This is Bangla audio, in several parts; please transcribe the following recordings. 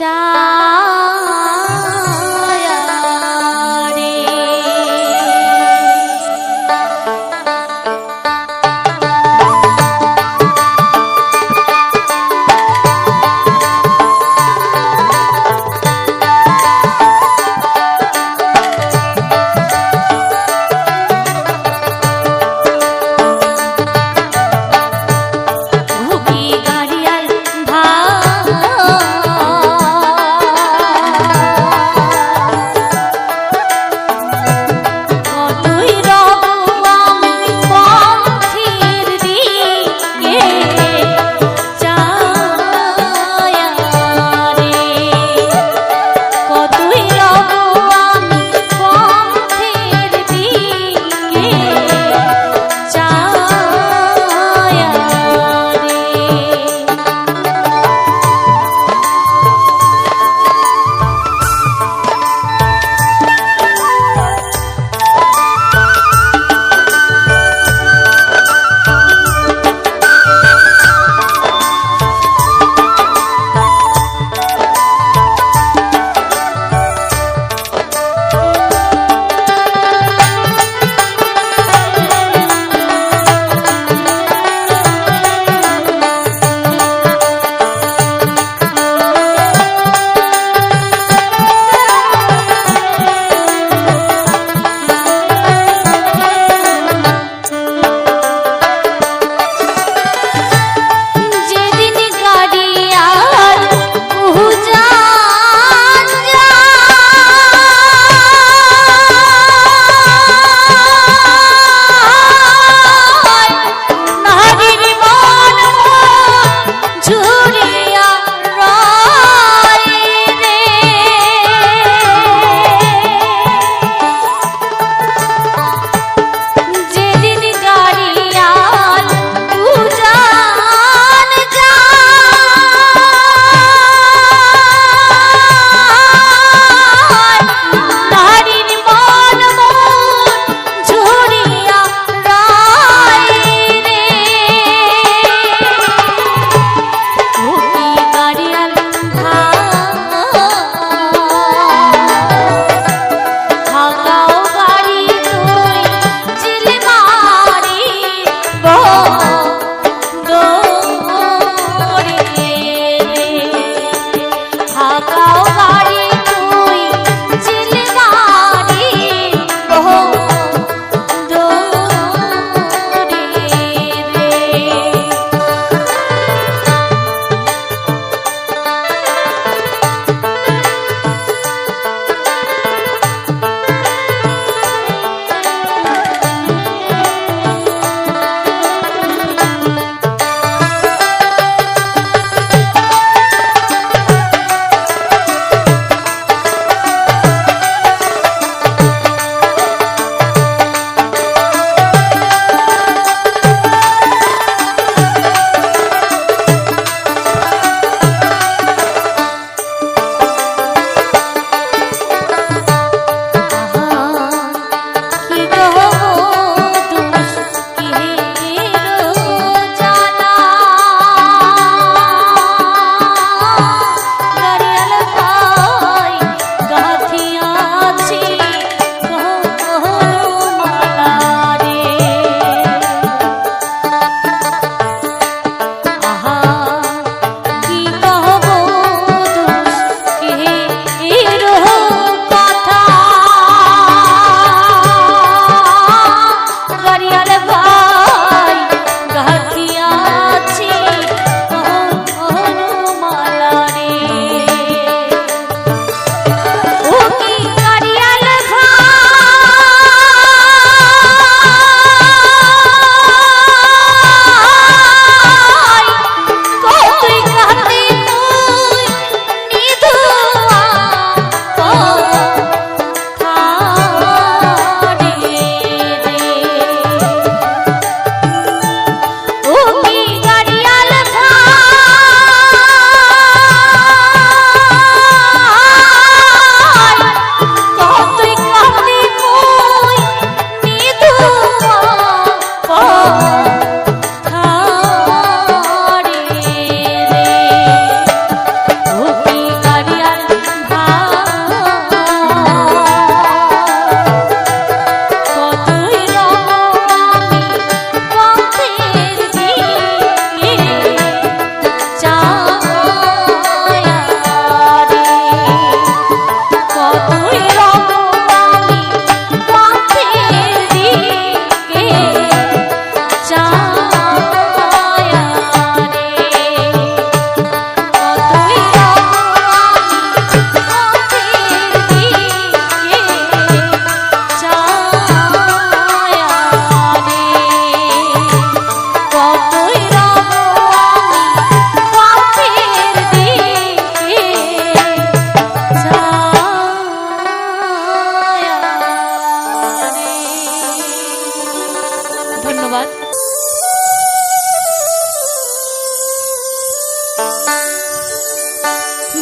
ছায়া রে।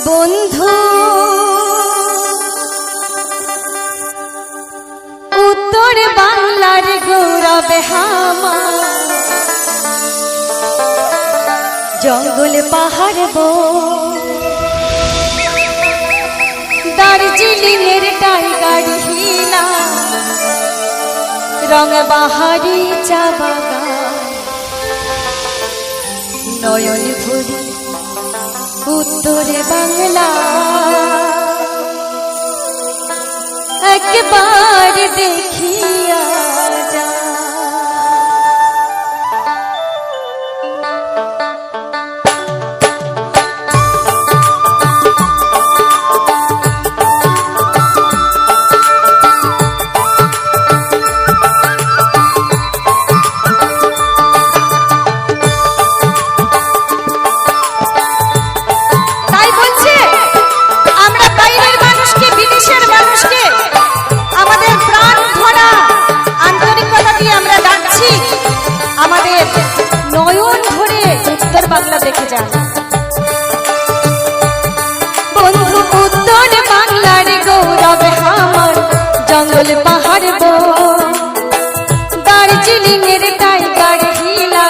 বন্ধু উত্তর বাংলার গৌরব আমার, জঙ্গল পাহাড় দার্জিলিং এর টাইগার হিলা, রং বাহারি চা বাগান, নয়ন ভরি উত্তরে বাংলা, একবার দেখিয়া যা। বাংলা দেখে যান বন্ধু, উত্তর বাংলার গৌরব আমার, জঙ্গল পাহাড় দার্জিলিং এর টাইগার হিলা,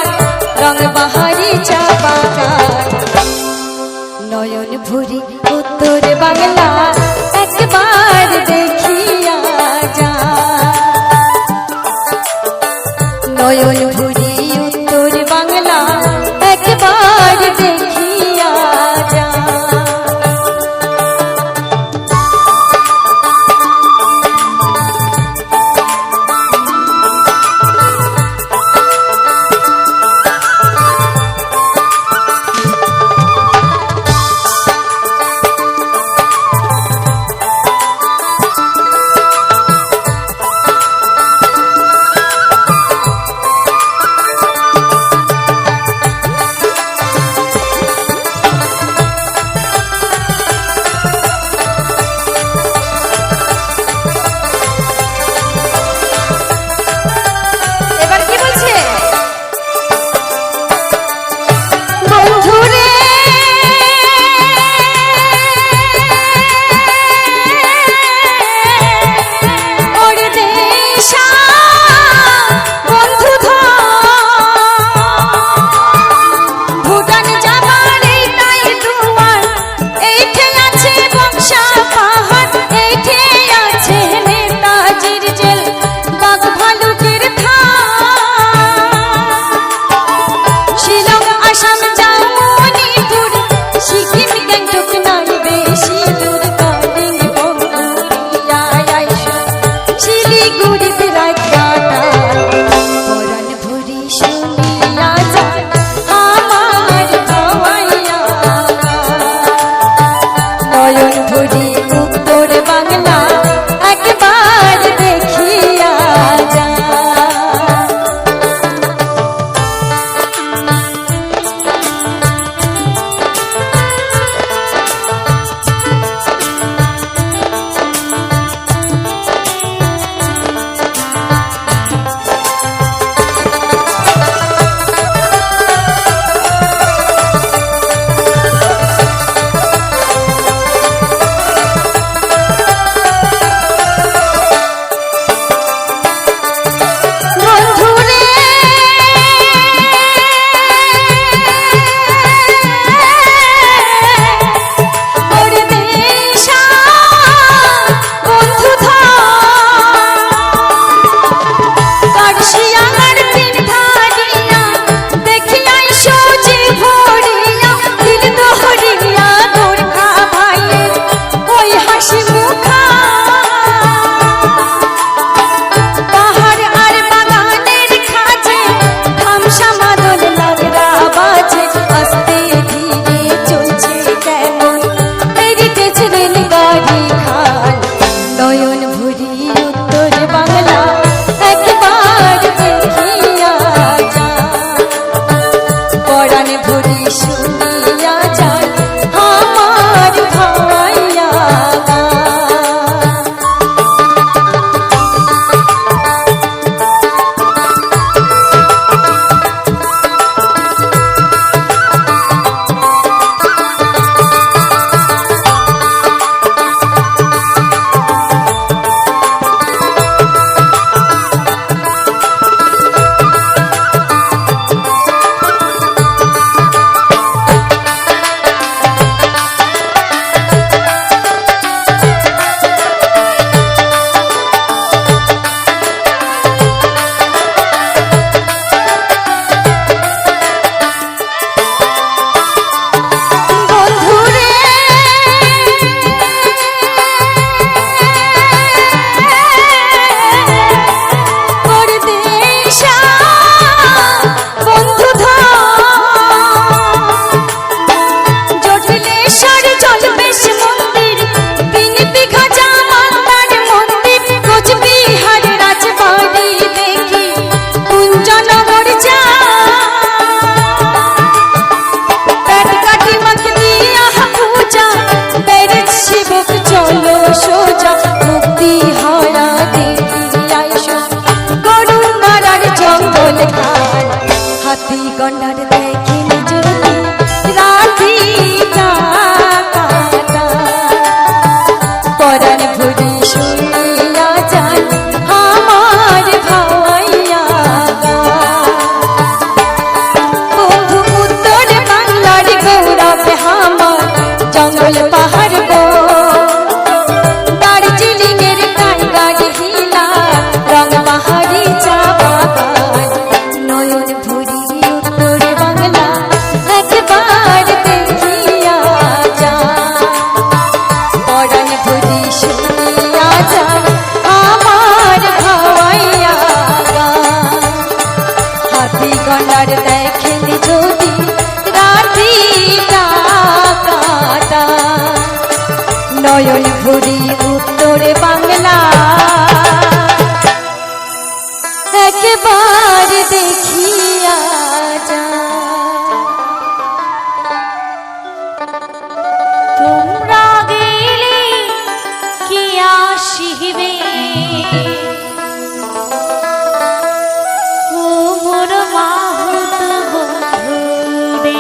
রং বাহারি চা বাগান, নয়ন ভরি উত্তর বাংলা, একবার দেখিয়া যা। নয়ন ভরি উত্তর বাংলা, একবার দেখিয়া যা। নয়ন ভরি উত্তর বাংলা একবার দেখিয়া যা। তোমরা গেলে কি আসিবে ও মোর মাহুত বন্ধুরে।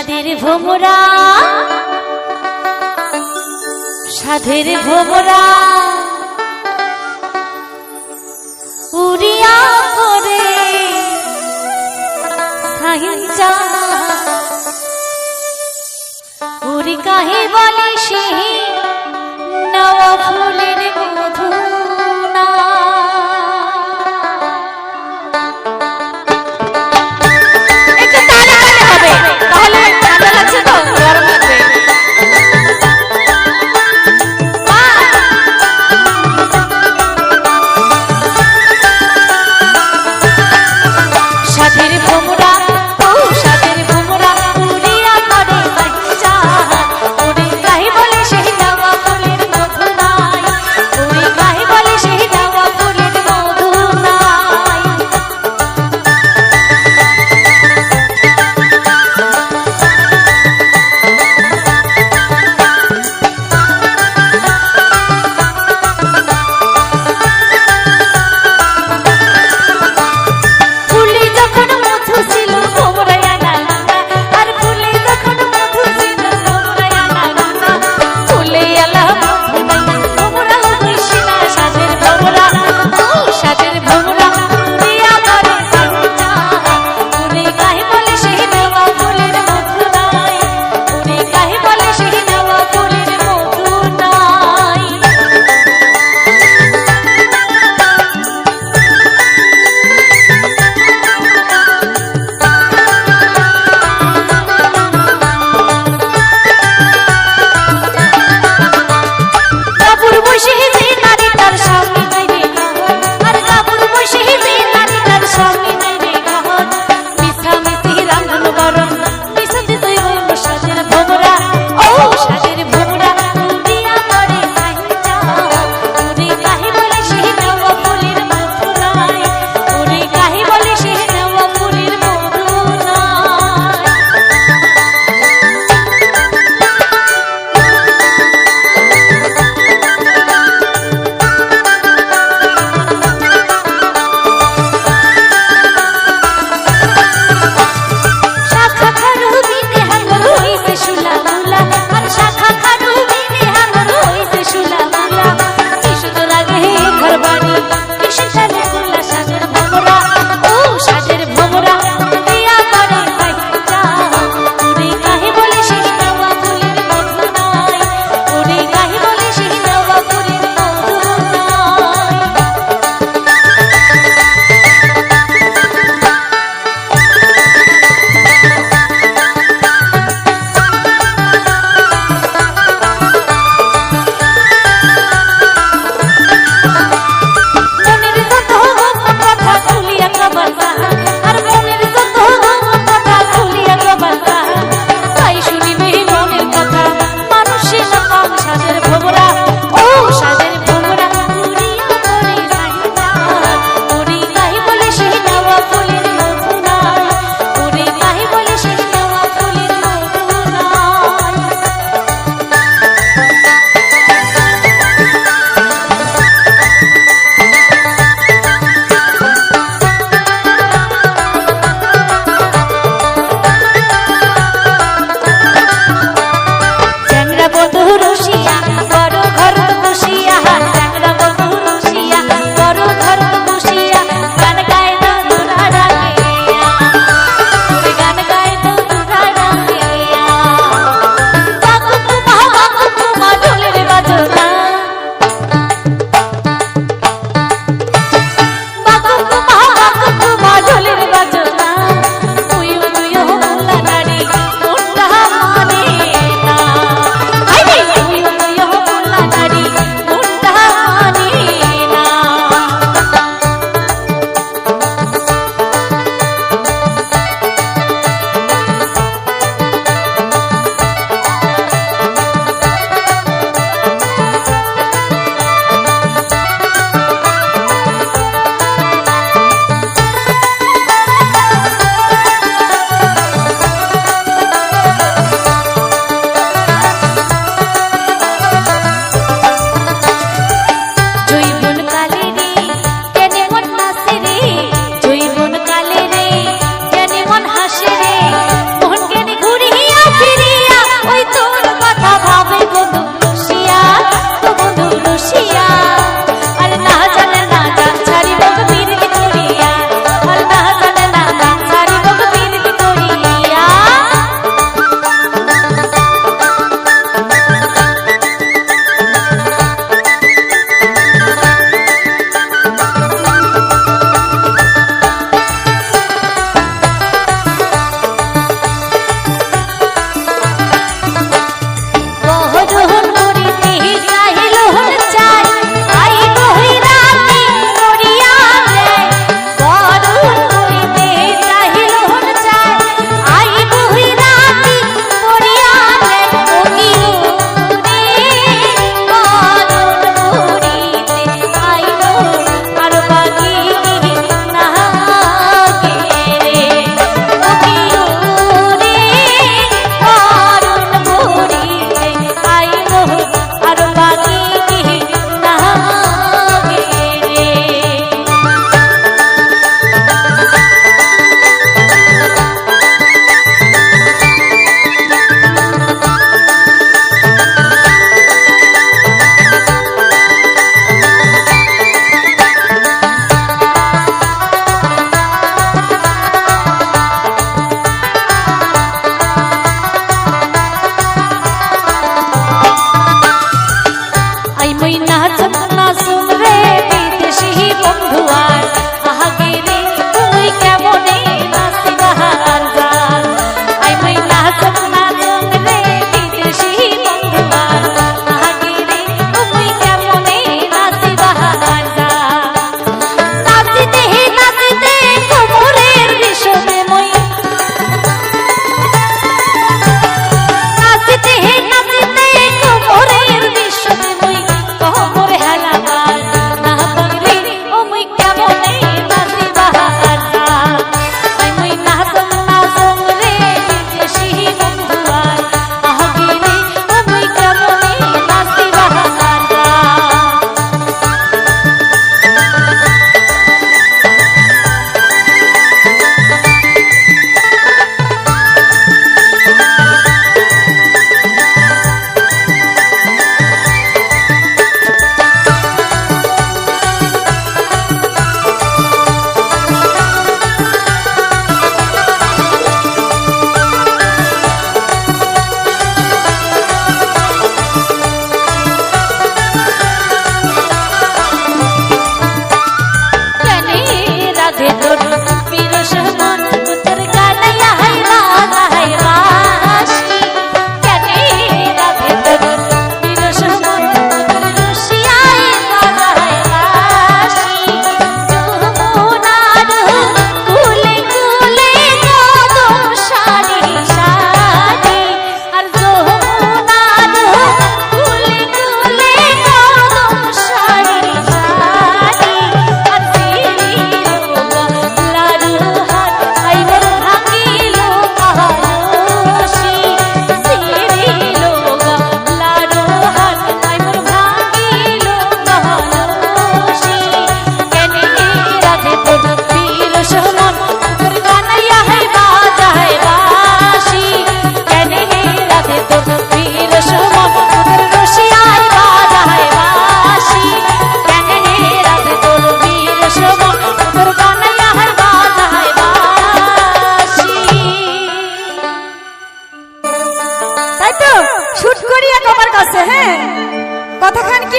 সাধের ভোমরা সাধের ভোমরা উড়িয়া করে সাহিঞ্চা উড়ি কাহে বলে সে নওয়া ফুলের মধু না। একটু তালে তালে হবে, তাহলে ঠান্ডা লাগছে তো গরম লাগবে। সাধের ভোমরা ও সাধের ভোমরা উড়িয়া করে সাহিঞ্চা উড়ি কাহে বলে সে নওয়া ফুলের মধু নাই। উড়ি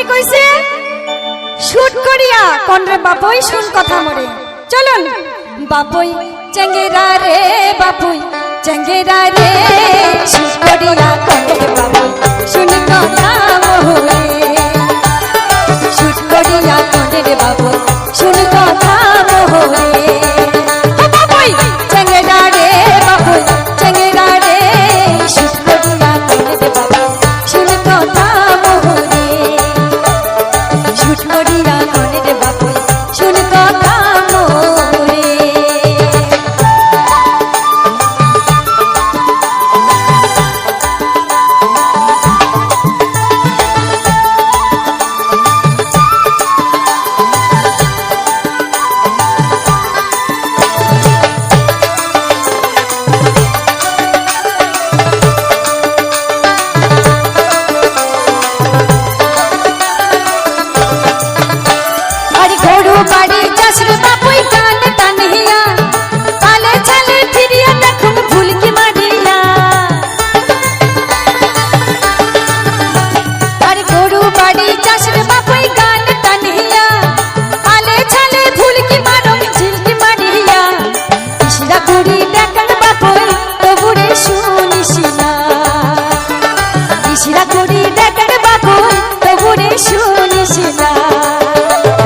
কি কইছে শুট করিয়া কোন রে বাপই শুন কথা মরে চলুন বাপই চেঙ্গেরা রে বাপই চেঙ্গেরা রে শুট করিয়া কোন রে বাপই শুন কথা মরে শুট করিয়া কোন রে বাপই শুন কথা মরে ও বাপই চেঙ্গেরা রে বাপই চেঙ্গেরা রে শুট করিয়া কোন রে বাপই শুন কথা মরে শুট করিয়া কোন রে বাপই শুন কথা মরে अरे घोड़ू बाड़ी जसर बापुई कान तनहिया काले चले फिरिया तखम भूल की मारिया अरे घोड़ू बाड़ी जसर बापुई कान तनहिया काले चले भूल की मारो झिल की मारिया इशिरा कुड़ी देखन बापुई तो बुरे सुनिशिना इशिरा कुड़ी देखन बापुई तो बुरे सुनिशिना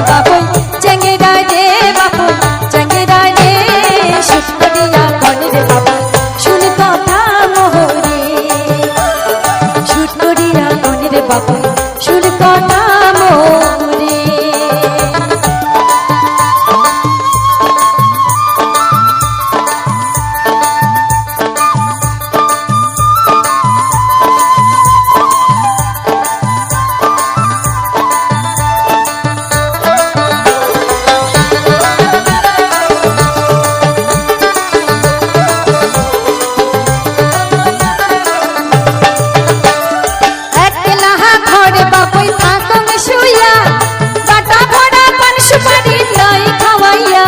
बापुई चंगेरा रे बापुई चंगेरा रे शुट करिया कोन रे बापुई शुन कथा मोरे शुट करिया कोन रे बापुई शुन कथा मोरे একলা ঘরে বাপুই থাকম শুইয়া বাটা ভরা পান সুপারি নাই খাওয়াইয়া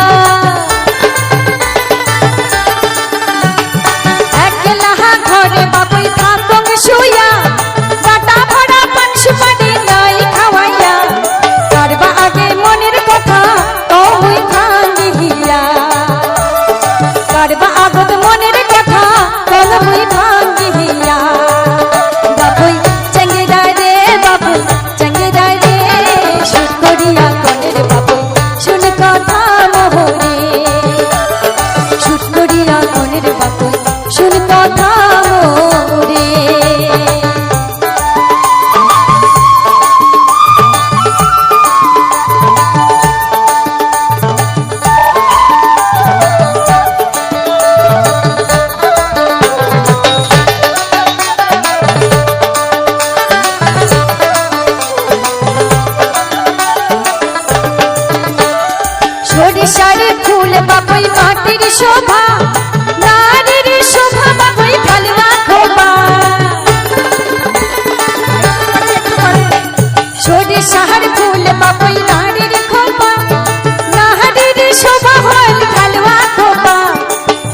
একলা ঘরে বাপুই থাকম শুইয়া বাটা ভরা পান সুপারি নাই খাওয়াইয়া করবা আগে মনের কথা কই ভাঙ্গিয়া করবা আগত মনের কথা কলমই ভাঙ্গিয়া বাপুই চঙ্গেরা রে বাপুই চঙ্গেরা রে শুট করিয়া কোন রে বাপুই শুন কথা মোরে শুট করিয়া কোন রে বাপুই শুন কথা মোরে সরিষার ফুল বাপুই মাটির শোভা নারীর শোভা বাপুই ভালনা খোবা সরিষার ফুল বাপুই নারীর খোবা নারীর শোভা হল ভালনা খোবা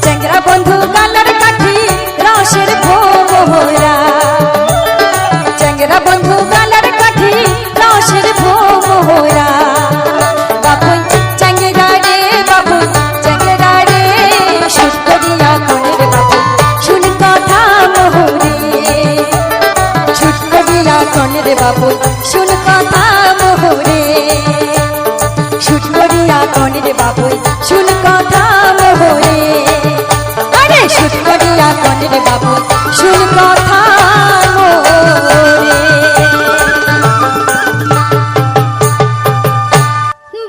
চেংরা বন্ধু গালার কাঠি রসের ভোমরা চেংরা বন্ধু গালার কাঠি রসের ভোমরা বাপুই চঙ্গেরা রে বাপুই চঙ্গেরা রে শুট করিয়া কোন রে বাপুই শুন কথা মোরে শুট করিয়া কোন রে বাপুই শুন কথা মোরে শুট করিয়া কোন রে বাপুই শুন কথা মোরে আরে শুট করিয়া কোন রে বাপুই শুন কথা মোরে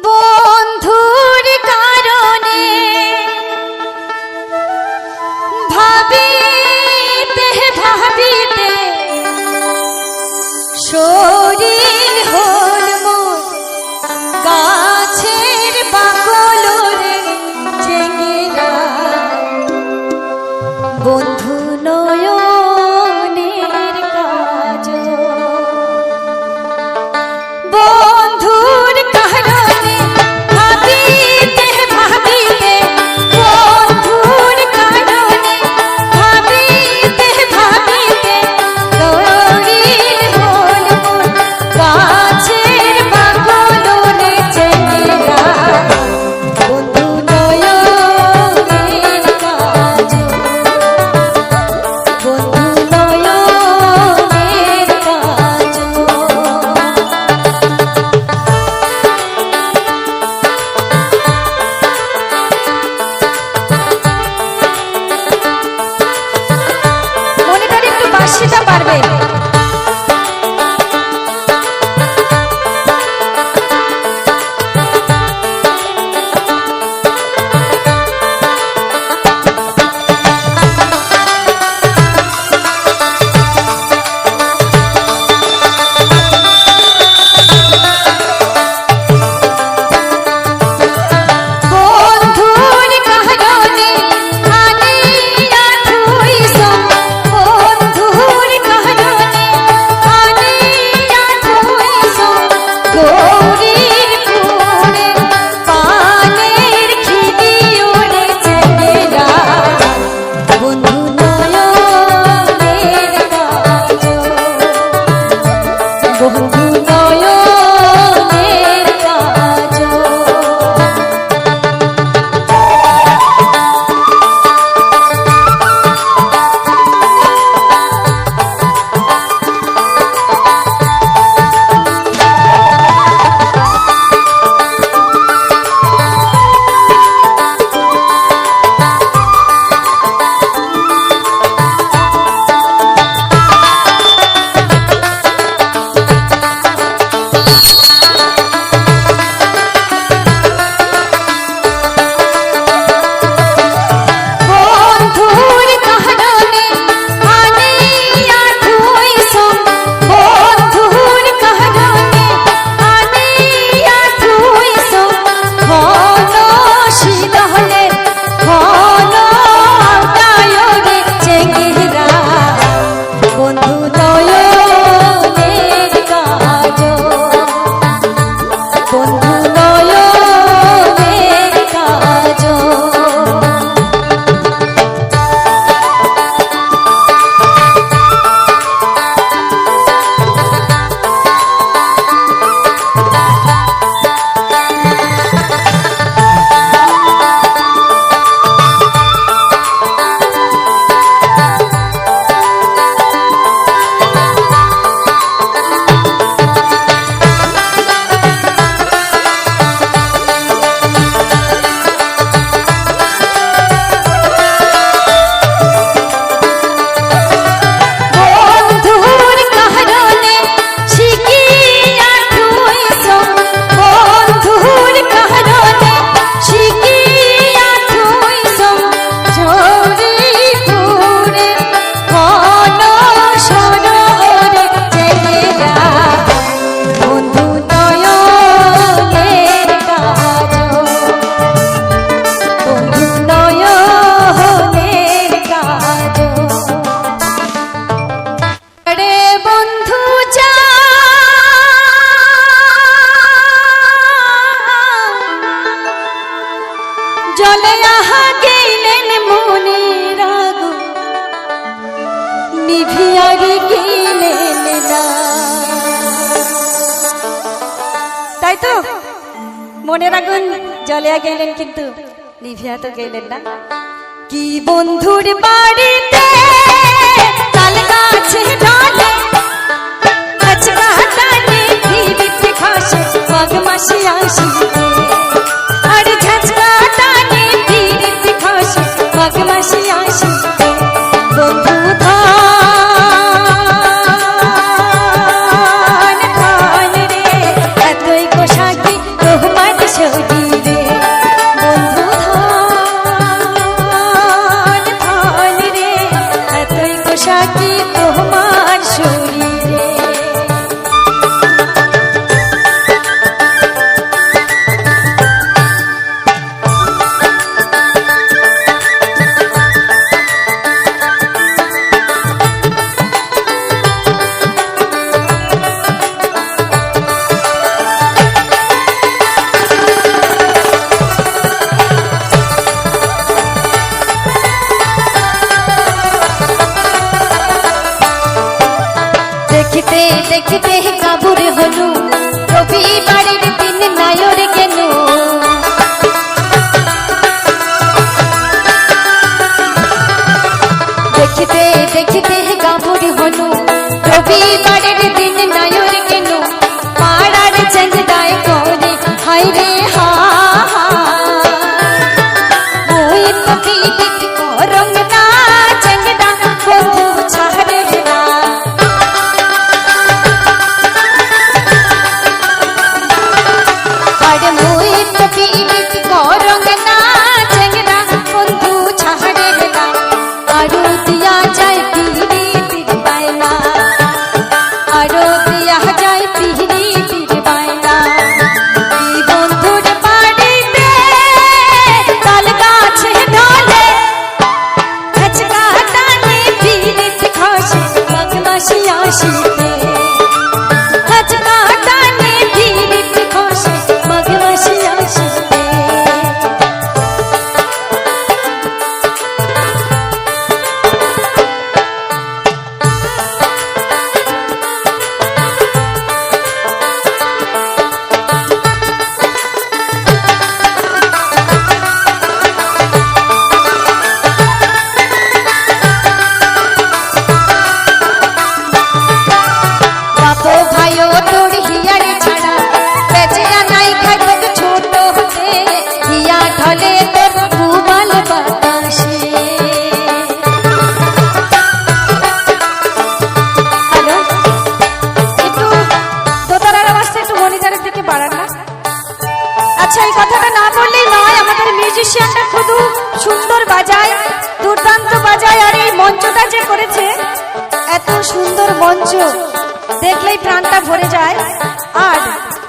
বন্ধুর কারণে ভাবিতে ভাবিতে শরীর হল মোর গাছের বাকলরে চেঙ্গেরা বন্ধু নয়নের কাজল বন্ধুর কারণে ভাবিতে ভাবিতে বন্ধুর কারণে ভাবিতে ভাবিতে শরীর হল মোর গাছের মনের আগুন জ্বলিয়া গেলেন কিন্তু নিভিয়া তো গেলেন না। কি বন্ধুর বাড়িতে তাল গাছে ঢালে আজকা টানে ভিড়িতে ঘাসে মাঘ মাসে আসিতে আর ঝাঁঝকা টানে ভিড়িতে ঘাসে মাঘ মাসে আসিতে বন্ধু ধান ধান রে এতই কোষাকি তোমার শরীরে বন্ধু ধান ধান রে এতই কোষাকি তোমার শরীরে। দেখতে দেখতে কাবুর হলু রবিবারের দিন নায়র গেল দেখতে দেখতে কাবুর হলু রবিবারের দিন নায়র গেল পাড়ার চেঙ্গায় করে হাই রে হা ওই তো পিদিত করম না চেঙ্গা বন্ধু ছাড়ে না আচ্ছা এই কথাটা না বললেই নয়, আমাদের মিউজিশিয়ানটা খুব সুন্দর বাজায়, দুর্দান্ত বাজায়, আর এই মঞ্চটা যে করেছে এত সুন্দর মঞ্চ দেখলেই প্রাণটা ভরে যায়। আর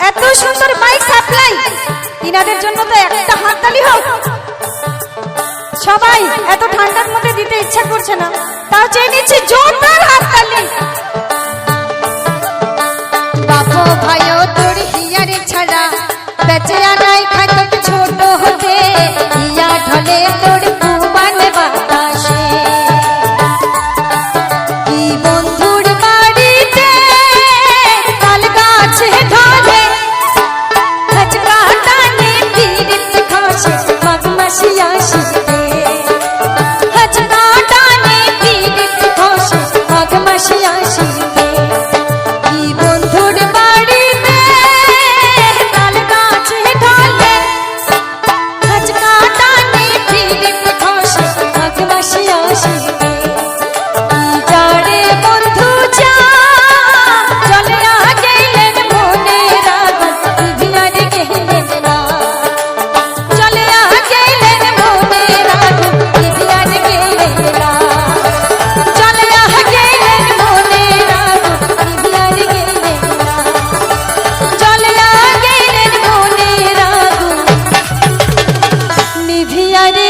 এত সুন্দর মাইক সাপ্লাই, ইনাদের জন্য তো একটা হাততালি হোক। সবাই এত ঠান্ডার মধ্যে দিতে ইচ্ছা করছে না, তাও চেয়ে নিচ্ছি জোরদার হাততালি। বাপু ভাইও তোর হিয়ারে ছাড়া বেঁচে আনাই খাতক ছোট হতে হিয়া ঢলে তোর পুবান বাতাসে। কি বন্ধুর বাড়িতে তাল গাছে ঢলে খাঁচকা টানে ভিড়িত ঘাসে মাঘ মাসে আসিতে খাঁচকা টানে ভিড়িত ঘাসে মাঘ মাসে আসিতে। কি বন্ধুর বাড়িতে তাল গাছে ঢলে খাঁচকা টানে ভিড়িত ঘাসে মাঘ মাসে আসিতে। যারে বন্ধু যা চলে গেলেন মনের আগুন নিভিয়ারে গেলেন না, চলে গেলেন মনের আগুন নিভিয়ারে গেলেন না, চলে গেলেন মনের আগুন নিভিয়ারে গেলেন না, চলে গেলেন মনের আগুন নিভিয়ারে